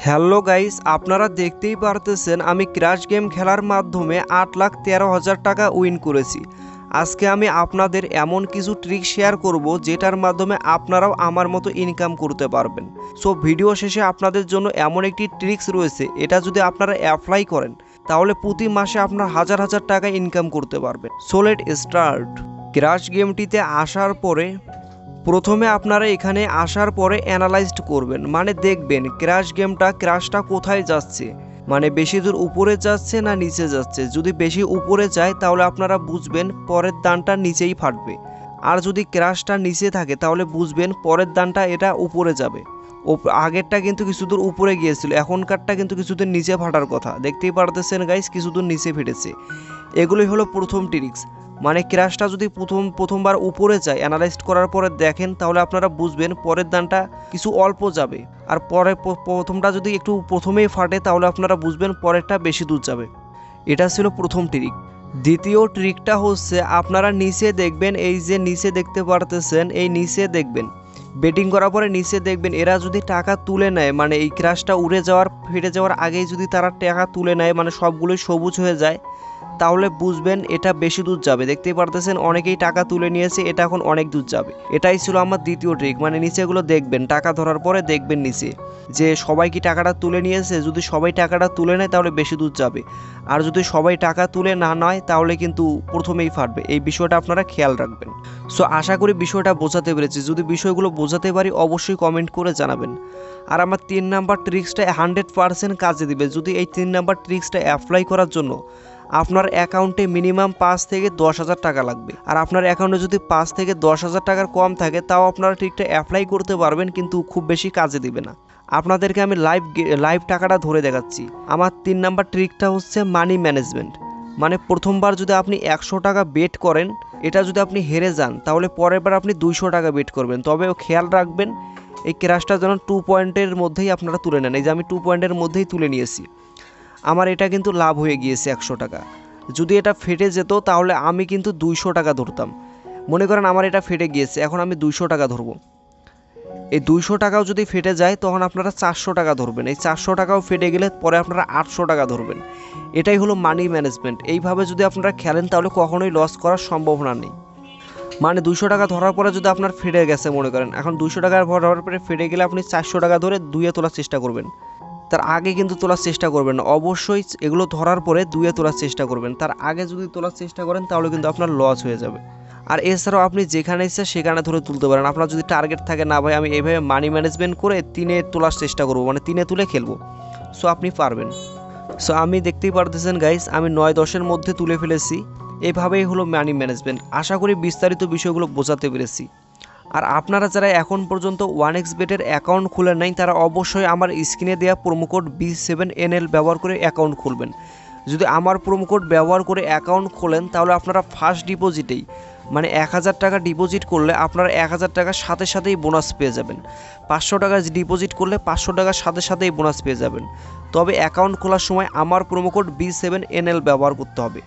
Hello guys, আপনারা দেখতেই পারতেছেন আমি ক্র্যাশ গেম খেলার মাধ্যমে 8,13,000 টাকা উইন করেছি। আজকে আমি আপনাদের এমন কিছু ট্রিক শেয়ার করব যেটার মাধ্যমে আপনারাও আমার মতো ইনকাম করতে পারবেন। সো ভিডিও শেষে আপনাদের জন্য এমন একটি ট্রিক্স রয়েছে, এটা যদি আপনারা অ্যাপ্লাই করেন তাহলে প্রতি মাসে আপনার হাজার হাজার টাকা ইনকাম করতে পারবেন। So let start. ক্র্যাশ গেমটিতে আসার পরে প্রথমে আপনারা এখানে আসার পরে অ্যানালাইজড করবেন, মানে দেখবেন ক্র্যাশটা কোথায় যাচ্ছে, মানে বেশি দূর উপরে যাচ্ছে না নিচে যাচ্ছে। যদি বেশি উপরে যায় তাহলে আপনারা বুঝবেন পরের দানটা নিচেই ফাটবে, আর যদি ক্র্যাশটা নিচে থাকে তাহলে বুঝবেন পরের দানটা এটা উপরে যাবে। আগেরটা কিন্তু কিছু দূর উপরে গিয়েছিল, এখনকারটা কিন্তু কিছুদূর নিচে ফাটার কথা। দেখতেই পারতেছেন গাইস, কিছুদূর নিচে ফেটেছে। এগুলোই হলো প্রথম ট্রিক্স। মানে ক্র্যাশটা যদি প্রথমবার উপরে যায়, অ্যানালাইজ করার পরে দেখেন তাহলে আপনারা বুঝবেন পরের দানটা কিছু অল্প যাবে, আর পরে প্রথমটা যদি একটু প্রথমেই ফাটে তাহলে আপনারা বুঝবেন পরেরটা বেশি দূর যাবে। এটা ছিল প্রথম ট্রিক। দ্বিতীয় ট্রিকটা হচ্ছে আপনারা নিচে দেখবেন, এই যে নিচে দেখতে পারতেছেন, এই নিচে দেখবেন বেটিং করার পরে নিচে দেখবেন এরা যদি টাকা তুলে নেয়, মানে এই ক্র্যাশটা উড়ে যাওয়ার ফেটে যাওয়ার আগেই যদি তারা টাকা তুলে নেয়, মানে সবগুলোই সবুজ হয়ে যায়, তাহলে বুঝবেন এটা বেশি দূর যাবে। দেখতেই পারতেছেন অনেকেই টাকা তুলে নিয়েছে, এটা এখন অনেক দূর যাবে। এটাই ছিল আমার দ্বিতীয় ট্রিক। মানে নিচেগুলো দেখবেন, টাকা ধরার পরে দেখবেন নিচে যে সবাই কি টাকাটা তুলে নিয়েছে। যদি সবাই টাকাটা তুলে নেয় তাহলে বেশি দূর যাবে, আর যদি সবাই টাকা তুলে না নেয় তাহলে কিন্তু প্রথমেই ফাটবে। এই বিষয়টা আপনারা খেয়াল রাখবেন। সো আশা করি বিষয়টা বোঝাতে পেরেছি। যদি বিষয়গুলো বোঝাতে পারি অবশ্যই কমেন্ট করে জানাবেন। আর আমার 3 নাম্বার ট্রিক্সটা 100% কাজে দিবে। যদি এই 3 নাম্বার ট্রিক্সটা অ্যাপ্লাই করার জন্য আপনার অ্যাকাউন্টে মিনিমাম 5 থেকে 10,000 টাকা লাগবে, আর আপনার অ্যাকাউন্টে যদি 5 থেকে 10,000 টাকার কম থাকে তাও আপনারা ট্রিকটা অ্যাপ্লাই করতে পারবেন, কিন্তু খুব বেশি কাজে দিবে না। আপনাদেরকে আমি লাইভ টাকাটা ধরে দেখাচ্ছি। আমার 3 নাম্বার ট্রিকটা হচ্ছে মানি ম্যানেজমেন্ট। মানে প্রথমবার যদি আপনি 100 টাকা বেট করেন, এটা যদি আপনি হেরে যান তাহলে পরের বার আপনি 200 টাকা বেট করবেন। তবে খেয়াল রাখবেন এই ক্র্যাশটা যেন 2 পয়েন্টের মধ্যেই আপনারা তুলে নেন। এই যে আমি 2 পয়েন্টের মধ্যেই তুলে নিয়েছি, আমার এটা কিন্তু লাভ হয়ে গিয়েছে 100 টাকা। যদি এটা ফেটে যেত তাহলে আমি কিন্তু 200 টাকা ধরতাম। মনে করেন আমার এটা ফেটে গিয়েছে, এখন আমি 200 টাকা ধরবো। এই 200 টাকাও যদি ফেটে যায় তখন আপনারা 400 টাকা ধরবেন। এই 400 টাকাও ফেটে গেলে পরে আপনারা 800 টাকা ধরবেন। এটাই হলো মানি ম্যানেজমেন্ট। এইভাবে যদি আপনারা খেলেন তাহলে কখনোই লস করার সম্ভাবনা নেই। মানে 200 টাকা ধরার পরে যদি আপনার ফেটে গেছে, মনে করেন এখন 200 টাকা ধরার পরে ফেটে গেলে আপনি 400 টাকা ধরে 2-এ তোলার চেষ্টা করবেন। তার আগে কিন্তু তোলার চেষ্টা করবেন না, অবশ্যই এগুলো ধরার পরে 2-এ তোলার চেষ্টা করবেন। তার আগে যদি তোলার চেষ্টা করেন তাহলে কিন্তু আপনার লস হয়ে যাবে। আর এছাড়াও আপনি যেখানে ইচ্ছা সেখানে ধরে তুলতে পারেন। আপনার যদি টার্গেট থাকে না ভাই আমি এইভাবে মানি ম্যানেজমেন্ট করে 3-এ তোলার চেষ্টা করব, মানে 3-এ তুলে খেলবো, সো আপনি পারবেন। সো আমি দেখতেই পারতেছেন গাইস, আমি 9-10-এর মধ্যে তুলে ফেলেছি। এইভাবেই হলো মানি ম্যানেজমেন্ট। আশা করি বিস্তারিত বিষয়গুলো বোঝাতে পেরেছি। আর আপনারা যারা এখন পর্যন্ত 1xBet-এর অ্যাকাউন্ট খুলেন নাই তারা অবশ্যই আমার স্ক্রিনে দেওয়া প্রোমোকোড B7NL ব্যবহার করে অ্যাকাউন্ট খুলবেন। যদি আমার প্রোমোকোড ব্যবহার করে অ্যাকাউন্ট খোলেন তাহলে আপনারা ফার্স্ট ডিপোজিটেই, মানে 1000 টাকা ডিপোজিট করলে আপনারা 1000 টাকার সাথে সাথেই বোনাস পেয়ে যাবেন। 500 টাকা ডিপোজিট করলে 500 টাকার সাথে সাথেই বোনাস পেয়ে যাবেন। তবে অ্যাকাউন্ট খোলার সময় আমার প্রোমোকোড B7NL ব্যবহার করতে হবে।